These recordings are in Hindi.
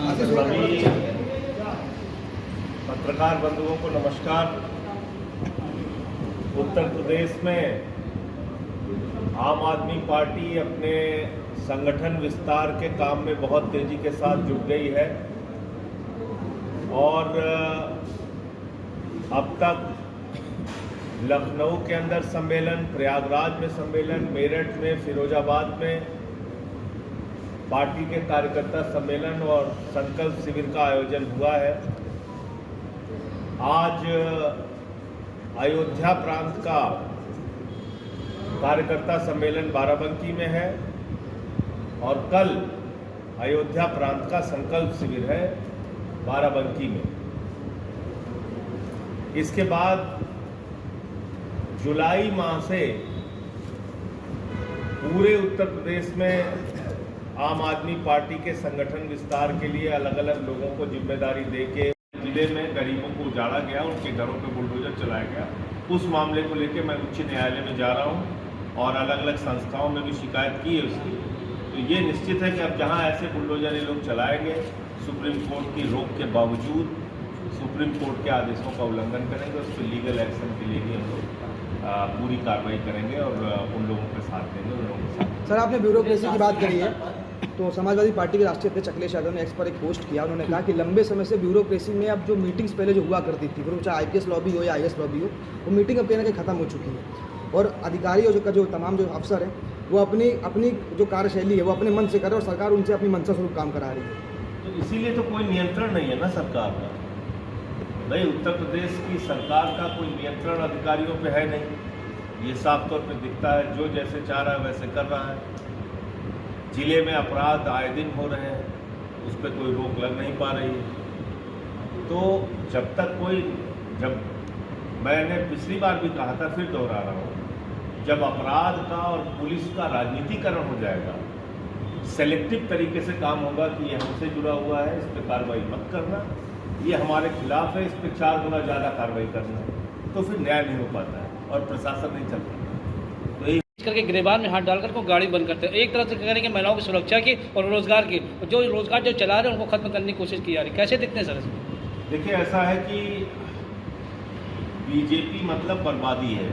सभी पत्रकार बंधुओं को नमस्कार। उत्तर प्रदेश में आम आदमी पार्टी अपने संगठन विस्तार के काम में बहुत तेजी के साथ जुट गई है और अब तक लखनऊ के अंदर सम्मेलन, प्रयागराज में सम्मेलन, मेरठ में, फिरोजाबाद में पार्टी के कार्यकर्ता सम्मेलन और संकल्प शिविर का आयोजन हुआ है। आज अयोध्या प्रांत का कार्यकर्ता सम्मेलन बाराबंकी में है और कल अयोध्या प्रांत का संकल्प शिविर है बाराबंकी में। इसके बाद जुलाई माह से पूरे उत्तर प्रदेश में आम आदमी पार्टी के संगठन विस्तार के लिए अलग अलग लोगों को जिम्मेदारी देके जिले में गरीबों को उजाड़ा गया, उनके घरों पे बुलडोजर चलाया गया। उस मामले को लेकर मैं उच्च न्यायालय में जा रहा हूं और अलग अलग संस्थाओं में भी शिकायत की है उसकी। तो ये निश्चित है कि अब जहां ऐसे बुलडोजर ये लोग चलाएंगे, सुप्रीम कोर्ट की रोक के बावजूद सुप्रीम कोर्ट के आदेशों का उल्लंघन करेंगे, उस पर लीगल एक्शन के लिए भी हम लोग पूरी कार्रवाई करेंगे और उन लोगों के साथ देंगे, उन लोगों के साथ। सर, आपने ब्यूरोक्रेसी की बात करी है, तो समाजवादी पार्टी के राष्ट्रीय अध्यक्ष अखिलेश यादव ने एक्स पर एक पोस्ट किया। उन्होंने कहा कि लंबे समय से ब्यूरोक्रेसी में अब जो मीटिंग्स पहले जो हुआ करती थी, फिर वो चाहे आईपीएस लॉबी हो या आईएएस लॉबी हो, वो मीटिंग अब कहीं ना कहीं खत्म हो चुकी है और अधिकारियों जो तमाम जो अफसर हैं वो अपनी जो कार्यशैली है वो अपने मन से कर रहे हैं और सरकार उनसे अपनी मंशा स्वरूप काम करा रही है। तो इसीलिए तो कोई नियंत्रण नहीं है ना सरकार का। भाई, उत्तर प्रदेश की सरकार का कोई नियंत्रण अधिकारियों पे है नहीं, ये साफ तौर पे दिखता है। जो जैसे चाह रहा है वैसे कर रहा है। जिले में अपराध आए दिन हो रहे हैं, उस पर कोई रोक लग नहीं पा रही है। तो जब मैंने पिछली बार भी कहा था, फिर दोहरा रहा हूँ, जब अपराध का और पुलिस का राजनीतिकरण हो जाएगा, सेलेक्टिव तरीके से काम होगा कि ये हमसे जुड़ा हुआ है, इस पर कार्रवाई मत करना, ये हमारे खिलाफ है, इस पर 4 गुना ज़्यादा कार्रवाई करना, तो फिर न्याय नहीं हो पाता है और प्रशासन नहीं चल पाता। तो करके गिरबान में हाथ डालकर को गाड़ी बंद करते हैं। एक तरफ से करेंगे महिलाओं की सुरक्षा की और रोजगार की, जो रोजगार जो चला रहे हैं उनको खत्म करने की कोशिश की जा रही है। कैसे दिखते हैं सर इसमें? देखिए, ऐसा है कि बीजेपी मतलब बर्बादी है।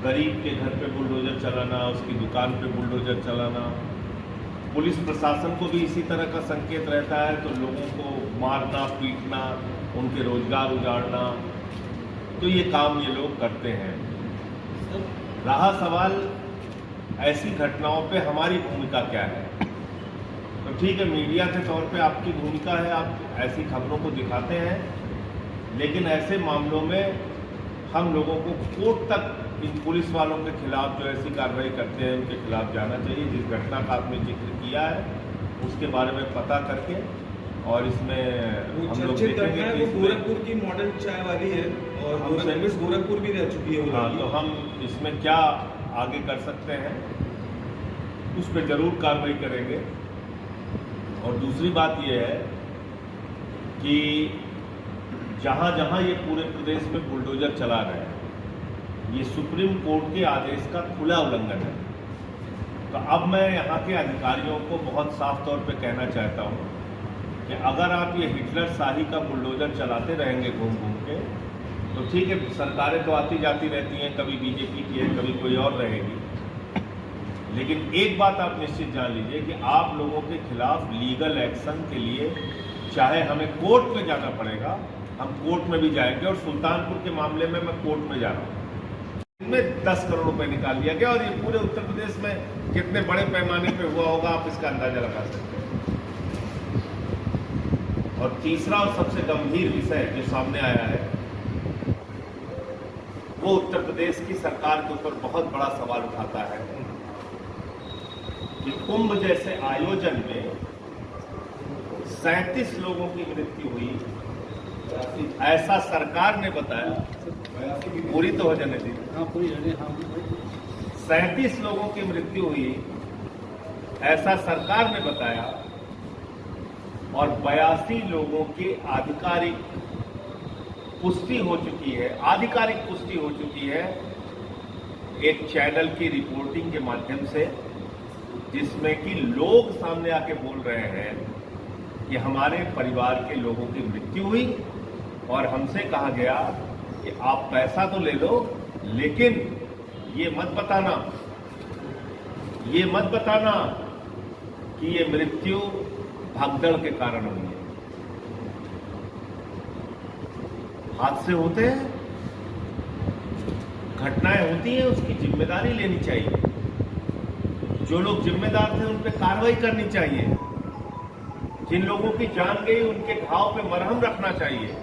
गरीब के घर पे बुलडोजर चलाना, उसकी दुकान पे बुलडोजर चलाना, पुलिस प्रशासन को भी इसी तरह का संकेत रहता है, तो लोगों को मारना, पीटना, उनके रोजगार उजाड़ना, तो ये काम ये लोग करते हैं। रहा सवाल ऐसी घटनाओं पे हमारी भूमिका क्या है, तो ठीक है, मीडिया के तौर पे आपकी भूमिका है, आप ऐसी खबरों को दिखाते हैं, लेकिन ऐसे मामलों में हम लोगों को कोर्ट तक इन पुलिस वालों के खिलाफ जो ऐसी कार्रवाई करते हैं उनके खिलाफ जाना चाहिए। जिस घटना का आपने जिक्र किया है उसके बारे में पता करके, और इसमें हम लोग देखेंगे कि गोरखपुर की मॉडल चाय वाली है और गोरखपुर भी रह चुकी है। हाँ, तो हम इसमें क्या आगे कर सकते हैं उस पर जरूर कार्रवाई करेंगे। और दूसरी बात यह है कि जहाँ जहाँ ये पूरे प्रदेश में बुलडोजर चला रहे हैं, ये सुप्रीम कोर्ट के आदेश का खुला उल्लंघन है। तो अब मैं यहाँ के अधिकारियों को बहुत साफ तौर पे कहना चाहता हूँ कि अगर आप ये हिटलर शाही का बुलडोजर चलाते रहेंगे घूम घूम के, तो ठीक है, सरकारें तो आती जाती रहती हैं, कभी बीजेपी की है, कभी कोई और रहेगी, लेकिन एक बात आप निश्चित जान लीजिए कि आप लोगों के खिलाफ लीगल एक्शन के लिए चाहे हमें कोर्ट में जाना पड़ेगा, हम कोर्ट में भी जाएंगे। और सुल्तानपुर के मामले में मैं कोर्ट में जा रहा हूँ, इसमें 10 करोड़ रुपए निकाल लिया गया, और ये पूरे उत्तर प्रदेश में कितने बड़े पैमाने पे हुआ होगा आप इसका अंदाजा लगा सकते हैं। और तीसरा और सबसे गंभीर विषय जो सामने आया है, वो उत्तर प्रदेश की सरकार के ऊपर बहुत बड़ा सवाल उठाता है कि कुंभ जैसे आयोजन में 37 लोगों की मृत्यु हुई, ऐसा सरकार ने बताया। पूरी तो हो जाने दी। 37 लोगों की मृत्यु हुई, ऐसा सरकार ने बताया, और 82 लोगों की आधिकारिक पुष्टि हो चुकी है, आधिकारिक पुष्टि हो चुकी है एक चैनल की रिपोर्टिंग के माध्यम से, जिसमें कि लोग सामने आके बोल रहे हैं कि हमारे परिवार के लोगों की मृत्यु हुई और हमसे कहा गया कि आप पैसा तो ले लो, लेकिन ये मत बताना कि ये मृत्यु भगदड़ के कारण हुई है। हादसे होते हैं, घटनाएं होती हैं, उसकी जिम्मेदारी लेनी चाहिए। जो लोग जिम्मेदार थे उन पर कार्रवाई करनी चाहिए। जिन लोगों की जान गई उनके घाव पे मरहम रखना चाहिए,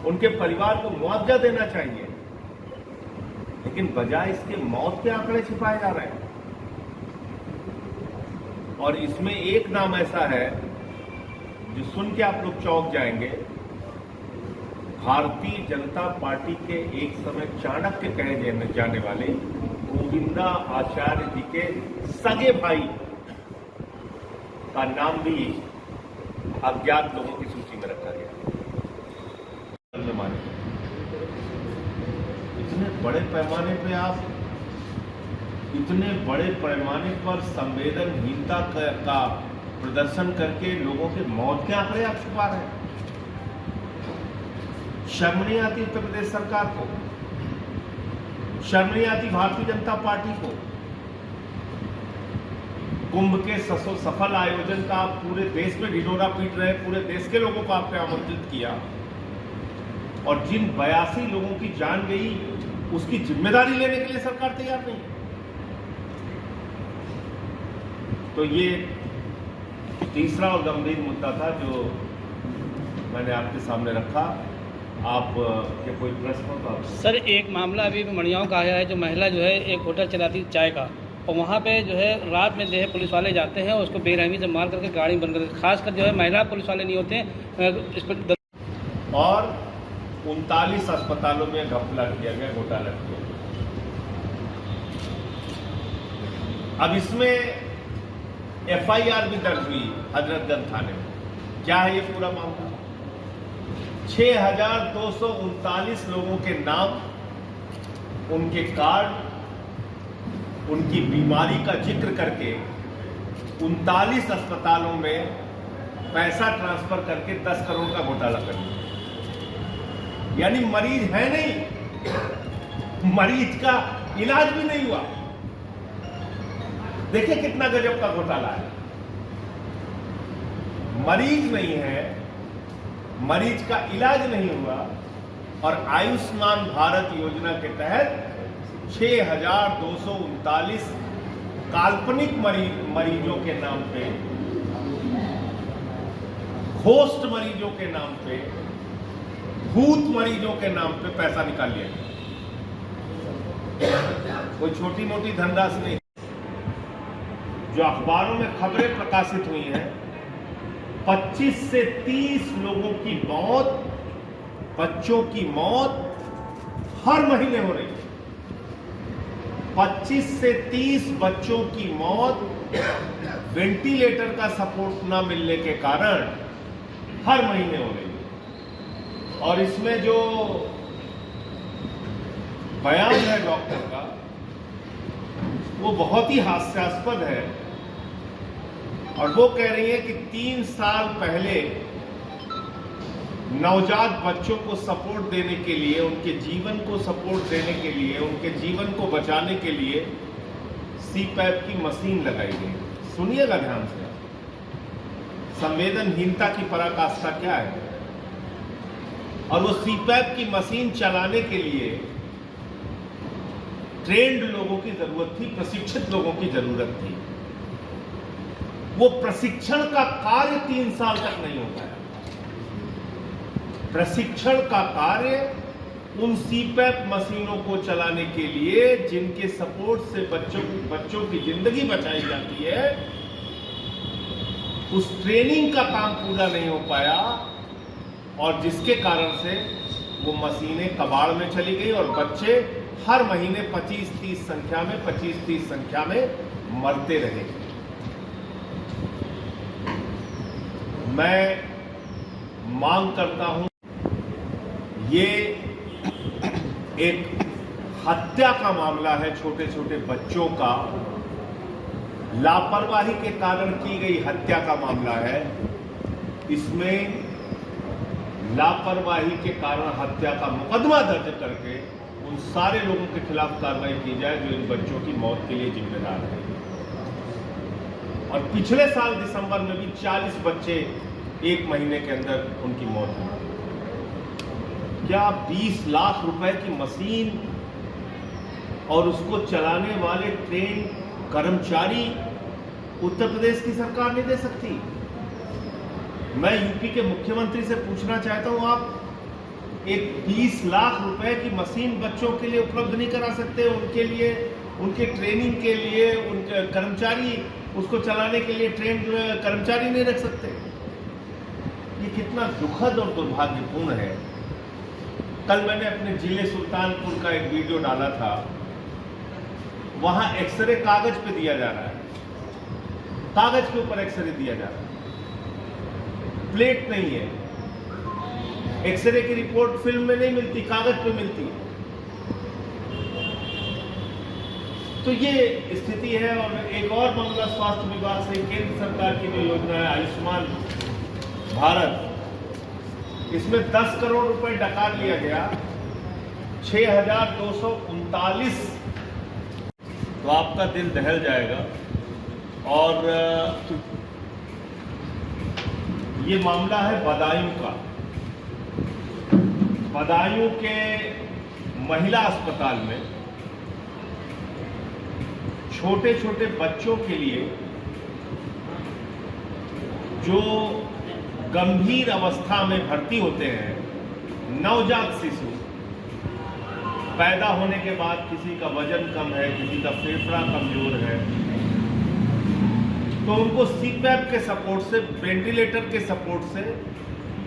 उनके परिवार को मुआवजा देना चाहिए। लेकिन बजाय इसके मौत के आंकड़े छिपाए जा रहे हैं। और इसमें एक नाम ऐसा है जो सुन के आप लोग चौंक जाएंगे। भारतीय जनता पार्टी के एक समय चाणक्य कहे जाने वाले गोविंदा आचार्य जी के सगे भाई का नाम भी अज्ञात लोगों की सूची में रखा गया। इतने बड़े पैमाने पर संवेदनहीनता का प्रदर्शन करके लोगों के मौत के आंकड़े आप छुपा रहे हैं। शर्म नहीं आती उत्तर प्रदेश सरकार को? शर्म नहीं आती भारतीय जनता पार्टी को? कुंभ के सफल आयोजन का आप पूरे देश में ढिढोरा पीट रहे, पूरे देश के लोगों को आपने आमंत्रित किया और जिन 82 लोगों की जान गई उसकी जिम्मेदारी लेने के लिए सरकार तैयार नहीं। तो ये तीसरा और गंभीर मुद्दा था जो मैंने आपके सामने रखा। आप के कोई प्रश्न हो तो आप। सर, एक मामला अभी मणियाओं का आया है, जो महिला जो है एक होटल चलाती चाय का, और वहाँ पे जो है रात में जो है पुलिस वाले जाते हैं और उसको बेरहमी से मार करके गाड़ी बंद कर, खासकर जो है महिला पुलिस वाले नहीं होते हैं इस पर। और 39 अस्पतालों में घपला किया गया, घोटाला किया गया। अब इसमें FIR भी दर्ज हुई हजरतगंज थाने में। क्या है ये पूरा मामला? 6239 लोगों के नाम, उनके कार्ड, उनकी बीमारी का जिक्र करके 39 अस्पतालों में पैसा ट्रांसफर करके 10 करोड़ का घोटाला कर दिया। यानी मरीज है नहीं, मरीज का इलाज भी नहीं हुआ। देखिए कितना गजब का घोटाला है। मरीज नहीं है, मरीज का इलाज नहीं हुआ और आयुष्मान भारत योजना के तहत 6239 काल्पनिक मरीजों के नाम पे, घोस्ट मरीजों के नाम पे, भूत मरीजों के नाम पे पैसा निकाल लिया। कोई छोटी मोटी धनराशि नहीं। जो अखबारों में खबरें प्रकाशित हुई हैं, 25 से 30 लोगों की मौत, बच्चों की मौत हर महीने हो रही है। 25 से 30 बच्चों की मौत वेंटिलेटर का सपोर्ट न मिलने के कारण हर महीने हो रही है। और इसमें जो बयान है डॉक्टर का, वो बहुत ही हास्यास्पद है। और वो कह रही है कि 3 साल पहले नवजात बच्चों को सपोर्ट देने के लिए, उनके जीवन को सपोर्ट देने के लिए, उनके जीवन को बचाने के लिए CPAP की मशीन लगाई गई। सुनिएगा ध्यान से, संवेदनहीनता की पराकाष्ठा क्या है। और वो CPAP की मशीन चलाने के लिए ट्रेंड लोगों की जरूरत थी, प्रशिक्षित लोगों की जरूरत थी। वो प्रशिक्षण का कार्य 3 साल तक नहीं हो पाया। प्रशिक्षण का कार्य उन CPAP मशीनों को चलाने के लिए जिनके सपोर्ट से बच्चों की जिंदगी बचाई जाती है, उस ट्रेनिंग का काम पूरा नहीं हो पाया और जिसके कारण से वो मशीनें कबाड़ में चली गई और बच्चे हर महीने 25-30 संख्या में मरते रहे। मैं मांग करता हूं, ये एक हत्या का मामला है, छोटे छोटे बच्चों का लापरवाही के कारण की गई हत्या का मामला है। इसमें लापरवाही के कारण हत्या का मुकदमा दर्ज करके उन सारे लोगों के खिलाफ कार्रवाई की जाए जो इन बच्चों की मौत के लिए जिम्मेदार हैं। और पिछले साल दिसंबर में भी 40 बच्चे एक महीने के अंदर उनकी मौत हुई। क्या 20 लाख रुपए की मशीन और उसको चलाने वाले ट्रेन कर्मचारी उत्तर प्रदेश की सरकार नहीं दे सकती? मैं यूपी के मुख्यमंत्री से पूछना चाहता हूं, आप एक 20 लाख रुपए की मशीन बच्चों के लिए उपलब्ध नहीं करा सकते? उनके लिए, उनके ट्रेनिंग के लिए, उनके कर्मचारी, उसको चलाने के लिए ट्रेन कर्मचारी नहीं रख सकते? ये कितना दुखद और दुर्भाग्यपूर्ण है। कल मैंने अपने जिले सुल्तानपुर का एक वीडियो डाला था। वहां एक्सरे कागज पे दिया जा रहा है, कागज के ऊपर एक्सरे दिया जा रहा है, प्लेट नहीं है। एक्सरे की रिपोर्ट फिल्म में नहीं मिलती, कागज पे मिलती है। तो ये स्थिति है। और एक और मामला स्वास्थ्य विभाग से, केंद्र सरकार की जो योजना है आयुष्मान भारत, इसमें 10 करोड़ रुपए डका लिया गया, 6,239। तो आपका दिल दहल जाएगा। और ये मामला है बदायूं का। बदायूं के महिला अस्पताल में छोटे छोटे बच्चों के लिए जो गंभीर अवस्था में भर्ती होते हैं, नवजात शिशु पैदा होने के बाद किसी का वजन कम है, किसी का फेफड़ा कमजोर है, तो उनको सीपैप के सपोर्ट से, वेंटिलेटर के सपोर्ट से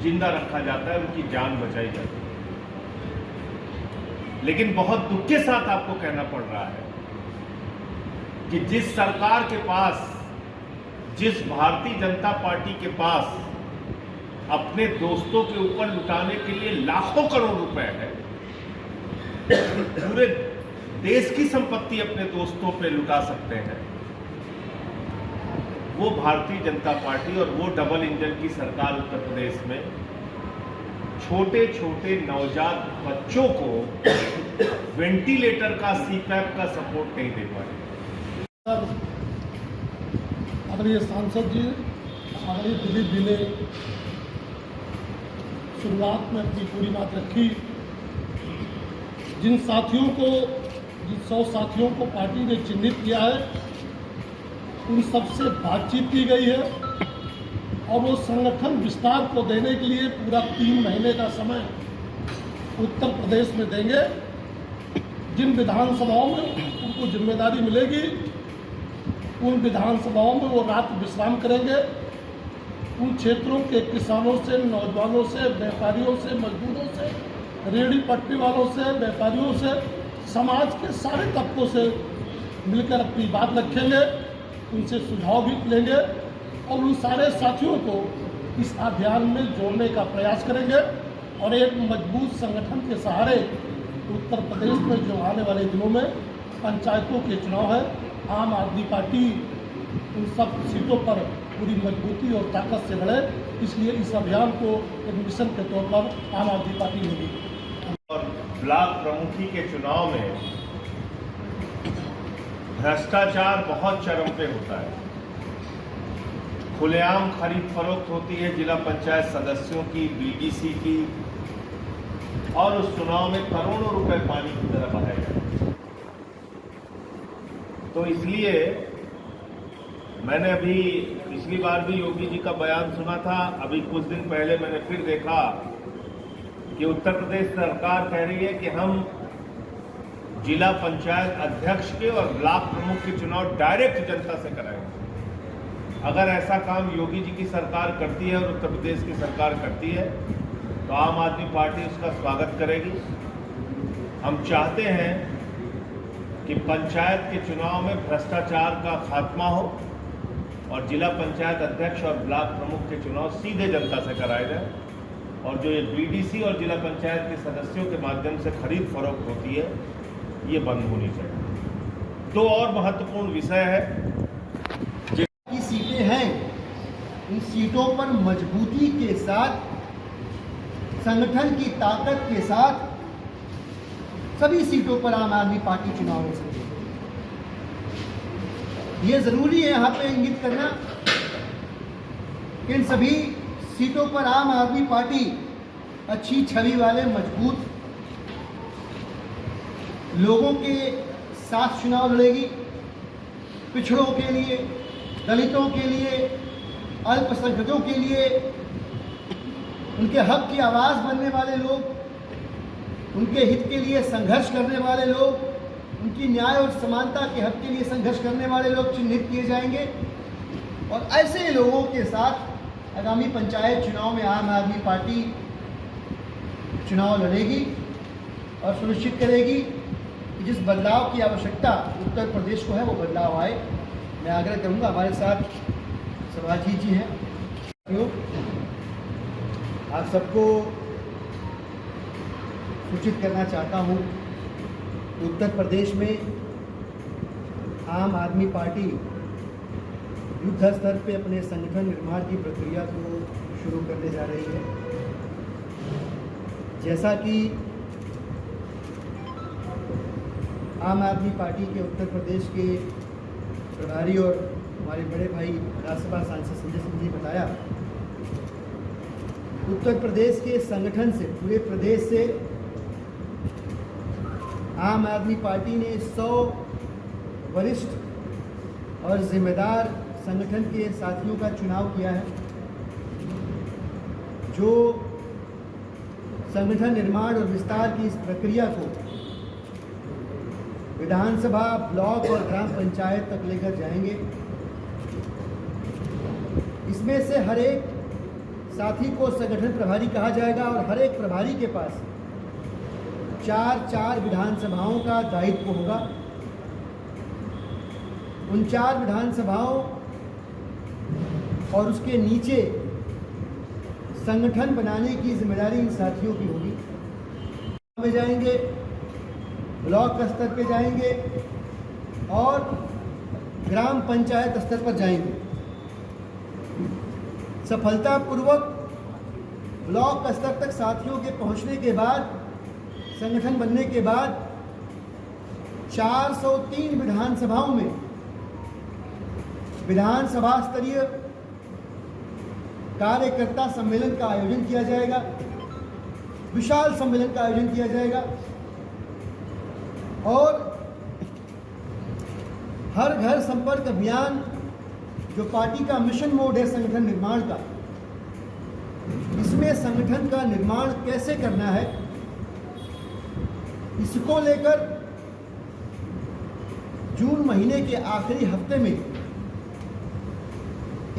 जिंदा रखा जाता है, उनकी जान बचाई जाती है। लेकिन बहुत दुख के साथ आपको कहना पड़ रहा है कि जिस सरकार के पास, जिस भारतीय जनता पार्टी के पास अपने दोस्तों के ऊपर लुटाने के लिए लाखों करोड़ रुपए है, पूरे देश की संपत्ति अपने दोस्तों पे लुटा सकते हैं, वो भारतीय जनता पार्टी और वो डबल इंजन की सरकार उत्तर प्रदेश में छोटे छोटे नवजात बच्चों को वेंटिलेटर का, सीपैप का सपोर्ट नहीं दे पाए। आदरणीय सांसद जी, आदरणीय दिलीप जी ने शुरुआत में अपनी पूरी बात रखी। जिन 100 साथियों को पार्टी ने चिन्हित किया है, उन सबसे बातचीत की गई है और वो संगठन विस्तार को देने के लिए पूरा 3 महीने का समय उत्तर प्रदेश में देंगे। जिन विधानसभाओं में उनको जिम्मेदारी मिलेगी, उन विधानसभाओं में वो रात विश्राम करेंगे। उन क्षेत्रों के किसानों से, नौजवानों से, व्यापारियों से, मजदूरों से, रेहड़ी पटरी वालों से, व्यापारियों से, समाज के सारे तबकों से मिलकर अपनी बात रखेंगे, उनसे सुझाव भी लेंगे और उन सारे साथियों को इस अभियान में जोड़ने का प्रयास करेंगे। और एक मजबूत संगठन के सहारे उत्तर प्रदेश में जो आने वाले दिनों में पंचायतों के चुनाव है, आम आदमी पार्टी उन सब सीटों पर पूरी मजबूती और ताकत से लड़े। इसलिए इस अभियान को एक मिशन के तौर पर आम आदमी पार्टी लेगी। और ब्लॉक प्रमुखी के चुनाव में भ्रष्टाचार बहुत चरम पे होता है। खुलेआम खरीद फरोख्त होती है जिला पंचायत सदस्यों की, बीडीसी की, और उस चुनाव में करोड़ों रुपए पानी की तरह बहाए जाते हैं। तो इसलिए मैंने अभी पिछली बार भी योगी जी का बयान सुना था, अभी कुछ दिन पहले मैंने फिर देखा कि उत्तर प्रदेश सरकार कह रही है कि हम जिला पंचायत अध्यक्ष के और ब्लॉक प्रमुख के चुनाव डायरेक्ट जनता से कराएंगे। अगर ऐसा काम योगी जी की सरकार करती है और उत्तर प्रदेश की सरकार करती है तो आम आदमी पार्टी उसका स्वागत करेगी। हम चाहते हैं कि पंचायत के चुनाव में भ्रष्टाचार का खात्मा हो और जिला पंचायत अध्यक्ष और ब्लॉक प्रमुख के चुनाव सीधे जनता से कराए जाए, और जो ये बीडीसी और जिला पंचायत के सदस्यों के माध्यम से खरीद फरोख्त होती है ये बंद होनी चाहिए। दो और महत्वपूर्ण विषय है की सीटें हैं इन सीटों पर मजबूती के साथ, संगठन की ताकत के साथ सभी सीटों पर आम आदमी पार्टी चुनाव लड़ सकती है। ये जरूरी है यहाँ पे इंगित करना कि इन सभी सीटों पर आम आदमी पार्टी अच्छी छवि वाले मजबूत लोगों के साथ चुनाव लड़ेगी। पिछड़ों के लिए, दलितों के लिए, अल्पसंख्यकों के लिए, उनके हक की आवाज़ बनने वाले लोग, उनके हित के लिए संघर्ष करने वाले लोग, उनकी न्याय और समानता के हक के लिए संघर्ष करने वाले लोग चिन्हित किए जाएंगे। और ऐसे लोगों के साथ आगामी पंचायत चुनाव में आम आदमी पार्टी चुनाव लड़ेगी और सुनिश्चित करेगी कि जिस बदलाव की आवश्यकता उत्तर प्रदेश को है वो बदलाव आए। मैं आग्रह करूंगा, हमारे साथ सभाजी जी हैं, आप सबको सूचित करना चाहता हूं, उत्तर प्रदेश में आम आदमी पार्टी युद्ध स्तर पे अपने संगठन निर्माण की प्रक्रिया को शुरू करने जा रही है। जैसा कि आम आदमी पार्टी के उत्तर प्रदेश के प्रभारी और हमारे बड़े भाई राज्यसभा सांसद संजय सिंह जी बताया, उत्तर प्रदेश के संगठन से, पूरे प्रदेश से आम आदमी पार्टी ने 100 वरिष्ठ और जिम्मेदार संगठन के साथियों का चुनाव किया है, जो संगठन निर्माण और विस्तार की इस प्रक्रिया को विधानसभा, ब्लॉक और ग्राम पंचायत तक लेकर जाएंगे। इसमें से हर एक साथी को संगठन प्रभारी कहा जाएगा और हर एक प्रभारी के पास 4 विधानसभाओं का दायित्व होगा। उन 4 विधानसभाओं और उसके नीचे संगठन बनाने की जिम्मेदारी इन साथियों की होगी। में जाएंगे, ब्लॉक स्तर पे जाएंगे और ग्राम पंचायत स्तर पर जाएंगे। सफलतापूर्वक ब्लॉक स्तर तक साथियों के पहुंचने के बाद, संगठन बनने के बाद 403 विधानसभाओं में विधानसभा स्तरीय कार्यकर्ता सम्मेलन का आयोजन किया जाएगा, विशाल सम्मेलन का आयोजन किया जाएगा और हर घर संपर्क अभियान, जो पार्टी का मिशन मोड है संगठन निर्माण का, इसमें संगठन का निर्माण कैसे करना है, इसको लेकर जून महीने के आखिरी हफ्ते में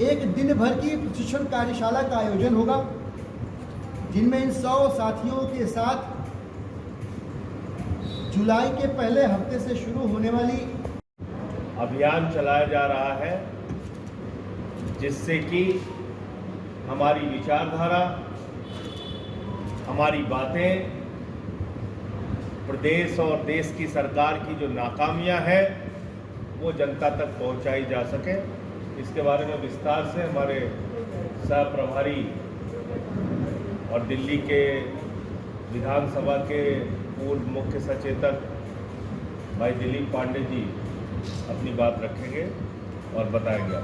एक दिन भर की प्रशिक्षण कार्यशाला का आयोजन होगा, जिनमें इन 100 साथियों के साथ जुलाई के पहले हफ्ते से शुरू होने वाली अभियान चलाया जा रहा है, जिससे कि हमारी विचारधारा, हमारी बातें प्रदेश और देश की सरकार की जो नाकामियां हैं वो जनता तक पहुंचाई जा सके। इसके बारे में विस्तार से हमारे सह प्रभारी और दिल्ली के विधानसभा के पूर्व मुख्य सचेतक भाई दिलीप पांडे जी अपनी बात रखेंगे और बताएंगे।